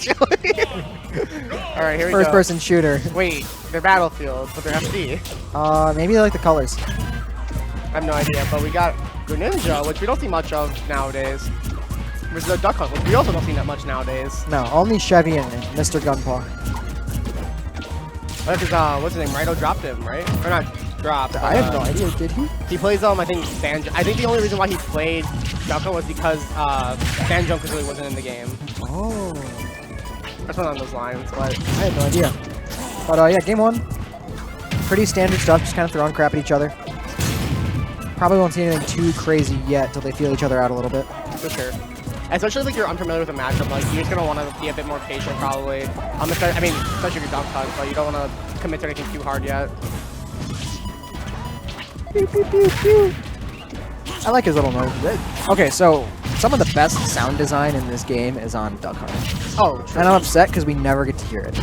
actually. All right, here we go. First-person shooter. Wait, they're Battlefield, but they're FD. Maybe they like the colors. I have no idea, but we got Greninja, which we don't see much of nowadays. Versus the Duck Hunt, which we also don't see that much nowadays. No, only Chevy and Mr. Gunpaw. Because, what's his name? Rhino dropped him, right? Or not dropped. I have no idea, did he? He plays, I think, Banjo. I think the only reason why he played Duck Hunt was because Banjo really wasn't in the game. Oh. That's not on those lines, but... I had no idea. But, yeah, game one. Pretty standard stuff, just kind of throwing crap at each other. Probably won't see anything too crazy yet till they feel each other out a little bit. For sure. Especially if you're unfamiliar with a matchup, like you're just gonna want to be a bit more patient, probably. Especially if you're Duck Hunt, but you don't want to commit to anything too hard yet. Pew, pew, pew, pew. I like his little noise. Okay, so some of the best sound design in this game is on Duck Hunt. Oh, true. And I'm upset because we never get to hear it.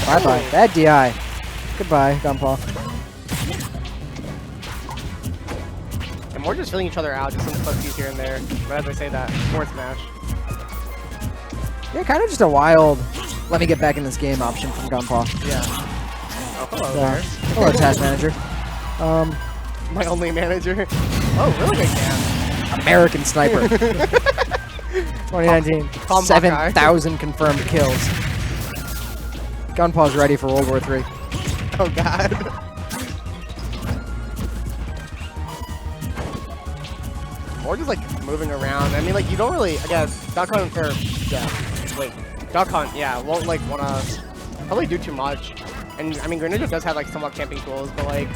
Bye-bye. Bad DI. Goodbye, Gunpaw. And we're just filling each other out, just some fuzzies here and there. But as I say that, more Smash. Yeah, kind of just a wild, let me get back in this game option from Gunpaw. Yeah. Oh, hello there. Hello, Task Manager. My only manager. Oh, really good cam. American Sniper. 2019. 7,000 confirmed kills. Gunpaw's ready for World War III. Oh, God. Or just, like, moving around. I mean, like, you don't really, I guess, Duck Hunt, or, yeah, wait. Duck Hunt, yeah, won't, like, want to probably do too much. And, I mean, Greninja does have, like, somewhat camping tools, but, like...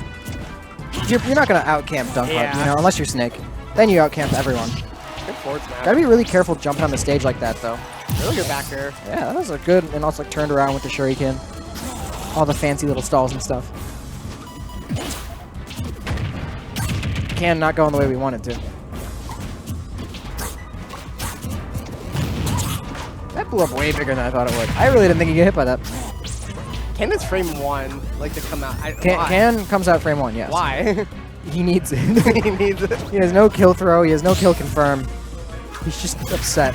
You're not going to out-camp Duck Hunt, you know, unless you're Snake. Then you out-camp everyone. Good forward smash. Gotta be really careful jumping on the stage like that, though. Really good back air. Yeah, that was a good, and also, like, turned around with the Shuriken. All the fancy little stalls and stuff. Can not going the way we wanted to. That blew up way bigger than I thought it would. I really didn't think he'd get hit by that. Can this frame 1, like, to come out? Can comes out frame 1, yes. Why? He needs it. He needs it. He has no kill throw. He has no kill confirm. He's just upset.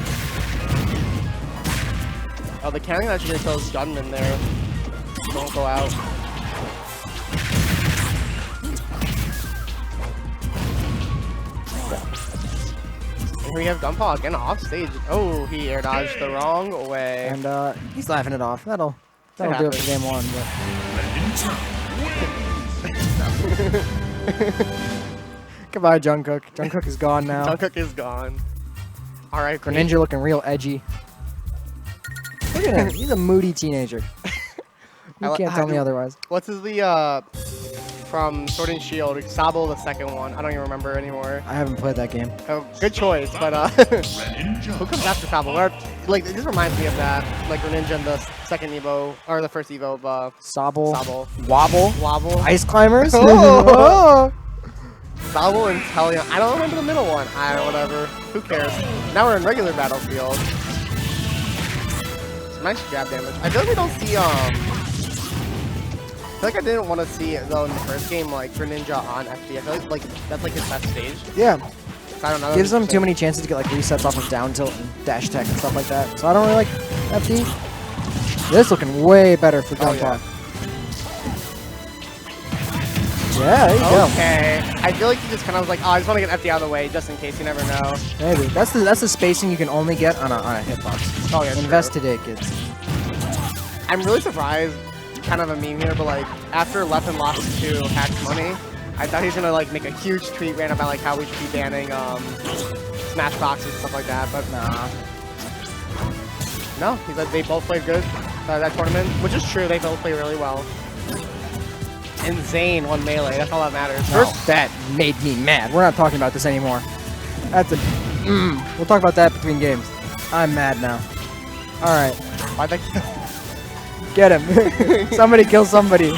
Oh, the cannon actually throws gunman there. Don't go out. And we have Gunpaw again off stage. Oh, he air dodged the wrong way. And he's laughing it off. That'll do it for game 1. But... Goodbye, Jungkook. Jungkook is gone now. Jungkook is gone. All right, Greninja looking real edgy. Look at him. He's a moody teenager. You can't tell me otherwise. What's from Sword and Shield? Sabo, the second one. I don't even remember anymore. I haven't played that game. Oh, good choice, but who comes after Sabo? Like, this reminds me of that. Like Greninja in the second Evo, or the first Evo of Sabo. Wobble. Ice Climbers. Oh. Sabo and Telion. I don't remember the middle one. Whatever. Who cares? Now we're in regular Battlefield. Nice grab damage. I feel like we don't see, I feel like I didn't want to see it, though, in the first game, like, Greninja on FD. I feel like that's, like, his best stage. Yeah. So I don't know. Gives them too many chances to get, like, resets off of down tilt and dash tech and stuff like that. So I don't really like FD. This looking way better for Gunpaw. Yeah, there you go. Okay. I feel like he just kind of was like, oh, I just want to get FD out of the way, just in case, you never know. Maybe. That's the spacing you can only get on a hitbox. Oh, yeah, invest today, kids. I'm really surprised, kind of a meme here, but like, after Left and lost to Hack's Money, I thought he was going to like make a huge tweet rant about like how we should be banning Smash Boxes and stuff like that, but nah. No, he said they both played good that tournament, which is true, they both play really well. And Zane won Melee, that's all that matters. First, that made me mad. We're not talking about this anymore. That's a... We'll talk about that between games. I'm mad now. Alright. Why'd they kill? Get him. Somebody kill somebody.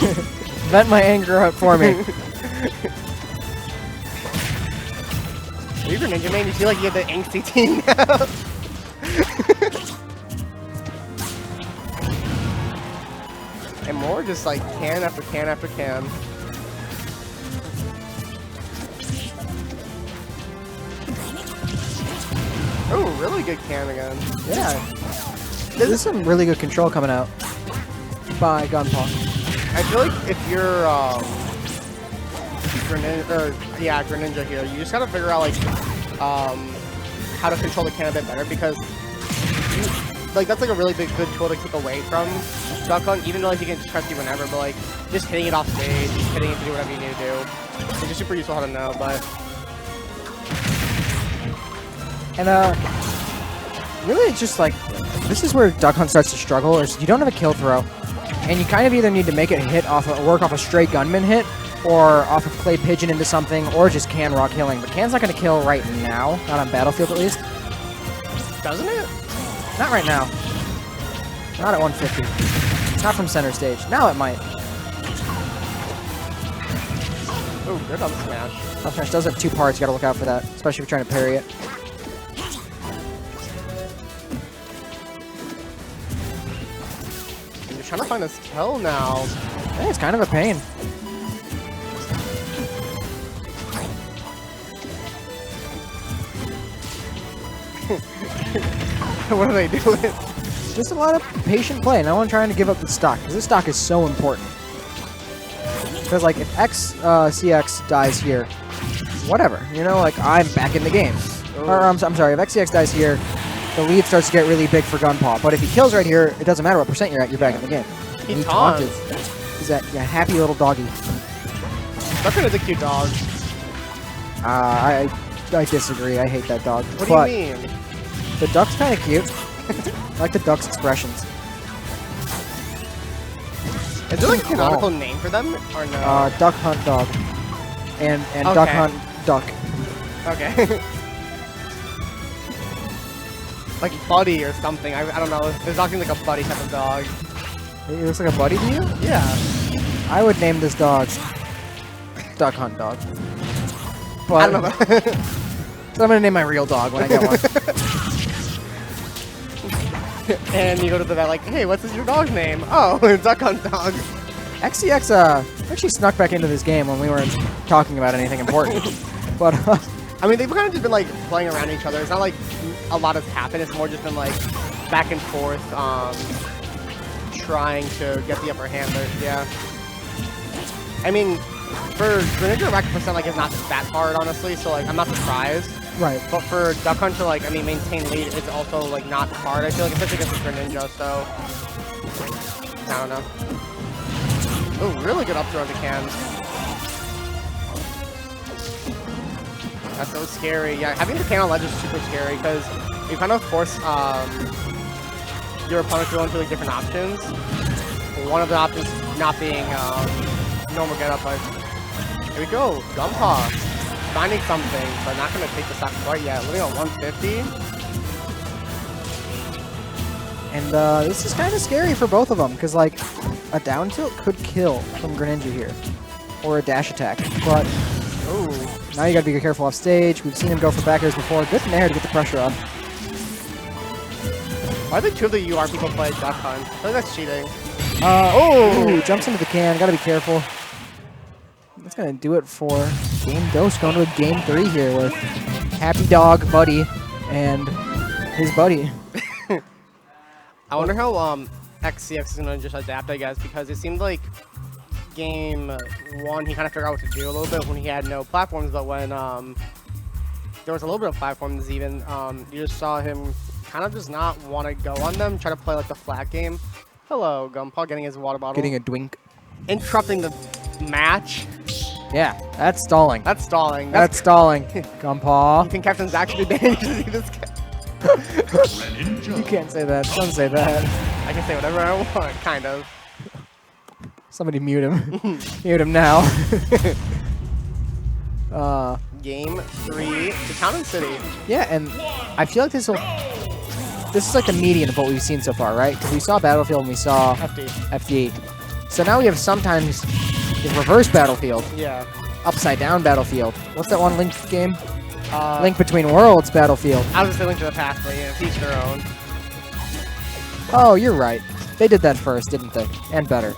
Vent my anger out for me. Are you Greninja, man? You feel like you have the angsty team now? And more just like can after can after can. Oh, really good can again. Yeah. there's some really good control coming out by Gunpaw. I feel like if you're Greninja here, you just gotta figure out like how to control the can a bit better, because that's like a really good tool to keep away from Duck Hunt, even though like, he can trust you whenever, but like just hitting it off stage, hitting it to do whatever you need to do. It's just super useful how to know, but and really it's just like this is where Duck Hunt starts to struggle, is you don't have a kill throw. And you kind of either need to make it hit off work off a straight gunman hit, or off of Clay Pigeon into something, or just Can Raw killing. But Can's not going to kill right now, not on Battlefield at least. Doesn't it? Not right now. Not at 150. Not from center stage. Now it might. Oh, good up smash. Up smash does have 2 parts, you got to look out for that, especially if you're trying to parry it. Trying to find this kill now. Hey, it's kind of a pain. What are they doing? Just a lot of patient play. No one trying to give up the stock, because this stock is so important. Because like if XCX dies here, whatever, you know, like I'm back in the game. Or I'm sorry, if XCX dies here, the lead starts to get really big for Gunpaw. But if he kills right here, it doesn't matter what percent you're at, you're back in the game. He taunted. He's that happy little doggy. Duck Hunt is a cute dog. I disagree. I hate that dog. What do you mean? The duck's kind of cute. I like the duck's expressions. Is there like a canonical name for them, or no? Duck Hunt dog. And okay. Duck Hunt duck. Okay. Like Buddy or something. I don't know. It's not like a Buddy type of dog. It looks like a buddy to you? Yeah. I would name this dog Duck Hunt dog. But I don't know. So I'm gonna name my real dog when I get one. And you go to the vet like, hey, what's your dog's name? Oh, Duck Hunt dog. XCX actually snuck back into this game when we weren't talking about anything important. But I mean, they've kind of just been like playing around each other. It's not like a lot has happened. It's more just been like back and forth, trying to get the upper hand there. Yeah. I mean, for Greninja, rack percent like is not that hard, honestly. So like, I'm not surprised. right. But for Duck Hunt to like, I mean, maintain lead, it's also like not hard. I feel like, especially against the Greninja. So I don't know. Oh, really good up throw into Can. That's so scary. Yeah, having the Can on ledge is super scary because you kind of force your opponent to go into like different options. One of the options not being normal get up, but here we go. Gunpaw finding something, but not going to take the stock quite yet. Living on 150. And this is kind of scary for both of them, because like a down tilt could kill from Greninja here, or a dash attack. But ooh, now you got to be careful off stage. We've seen him go for back airs before. Good nair to get the pressure on. why do 2 of the UR people play Duck Hunt? I feel like that's cheating. Ooh, jumps into the can. Got to be careful. That's going to do it for Game Dose. Going to a Game 3 here with Happy Dog Buddy and his buddy. I wonder how XCX is gonna just adapt, I guess, because it seemed like Game 1 he kind of figured out what to do a little bit when he had no platforms, but when there was a little bit of platforms even, you just saw him kind of just not want to go on them, try to play like the flat game. Hello, Gunpaw getting his water bottle. Getting a dwink. Interrupting the match. Yeah, that's stalling. That's stalling. That's stalling. Gunpaw. You think Captain's actually banned to see this guy? You can't say that. Don't say that. I can say whatever I want, kind of. Somebody mute him. Mute him now. Game 3 to Town City. Yeah, and I feel like this is like the median of what we've seen so far, right? Because we saw Battlefield and we saw FD. So now we have sometimes the reverse Battlefield. Yeah. Upside down Battlefield. What's that one Link game? Link Between Worlds Battlefield. I was just Link to the Past, but yeah, each their own. Oh, you're right. They did that first, didn't they? And better.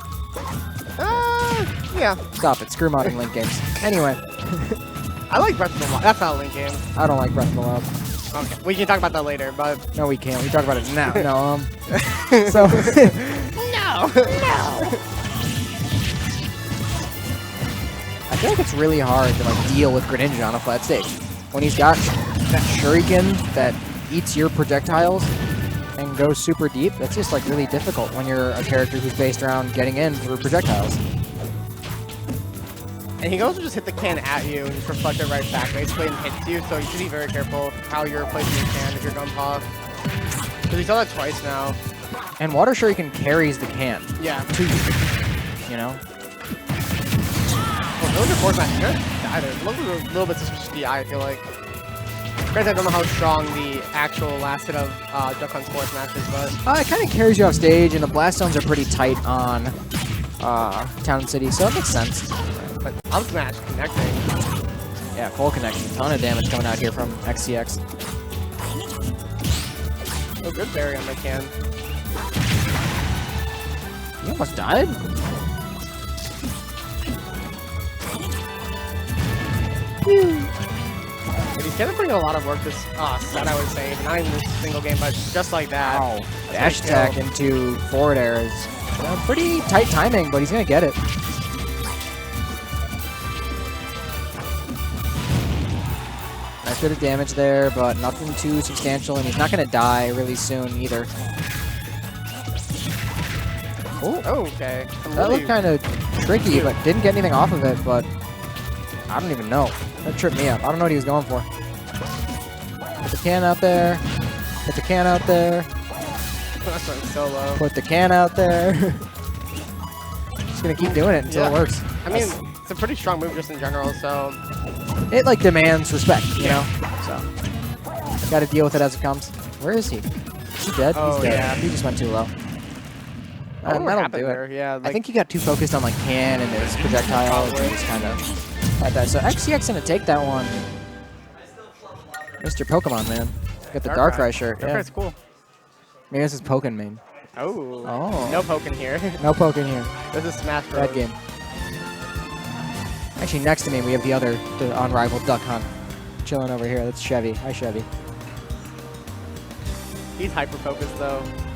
Yeah. Stop it. Screw modding Link games. Anyway. I like Breath of the Wild. That's not a Link game. I don't like Breath of the Wild. Okay, we can talk about that later, but No, we can't. We talk about it now. No, so no. I feel like it's really hard to like deal with Greninja on a flat stage when he's got that shuriken that eats your projectiles and goes super deep. That's just like really difficult when you're a character who's based around getting in through projectiles. And he can also just hit the can at you and just reflect it right back, basically, and hits you. So you should be very careful how you're placing your can if you're Gunpaw. Because he's done that twice now. And Water Shuriken carries the can Yeah. to you. You know. Well, those are force matches. It looks a little bit suspicious DI, I feel like. Granted, I don't know how strong the actual last hit of Duck Hunt's force match is, but... It kind of carries you off stage, and the blast zones are pretty tight on Town and City, so it makes sense. But up smash connecting. Yeah, full connection. Ton of damage coming out here from XCX. Oh, good berry on the can. He almost died? But he's gonna bring a lot of work this set, I would say. Not even this single game, but just like that. Wow. Dash attack into forward air is pretty tight timing, but he's going to get it. Nice bit of damage there, but nothing too substantial, and he's not going to die really soon either. Oh, okay. That looked kind of tricky, but didn't get anything off of it, but I don't even know. That tripped me up. I don't know what he was going for. Put the can out there. Put the can out there. That's went so low. Put the can out there. Just gonna keep doing it until it works. I mean, it's a pretty strong move just in general, so... It, like, demands respect, you know? So, gotta deal with it as it comes. Where is he? Is he dead? Oh, He's dead. yeah. He just went too low. That'll do it. Yeah, I think he got too focused on, like, can and his projectile, and just kind of had that. So, XCX gonna take that one. Mr. Pokemon, man. Got the Darkrai shirt. Darkrai's cool. Maybe this is Pokken main. Oh. No poking here. No Pokken here. This is Smash Bros. Bad game. Actually, next to me, we have the Unrivaled Duck Hunt. Chilling over here. That's Chevy. Hi, Chevy. He's hyper-focused, though.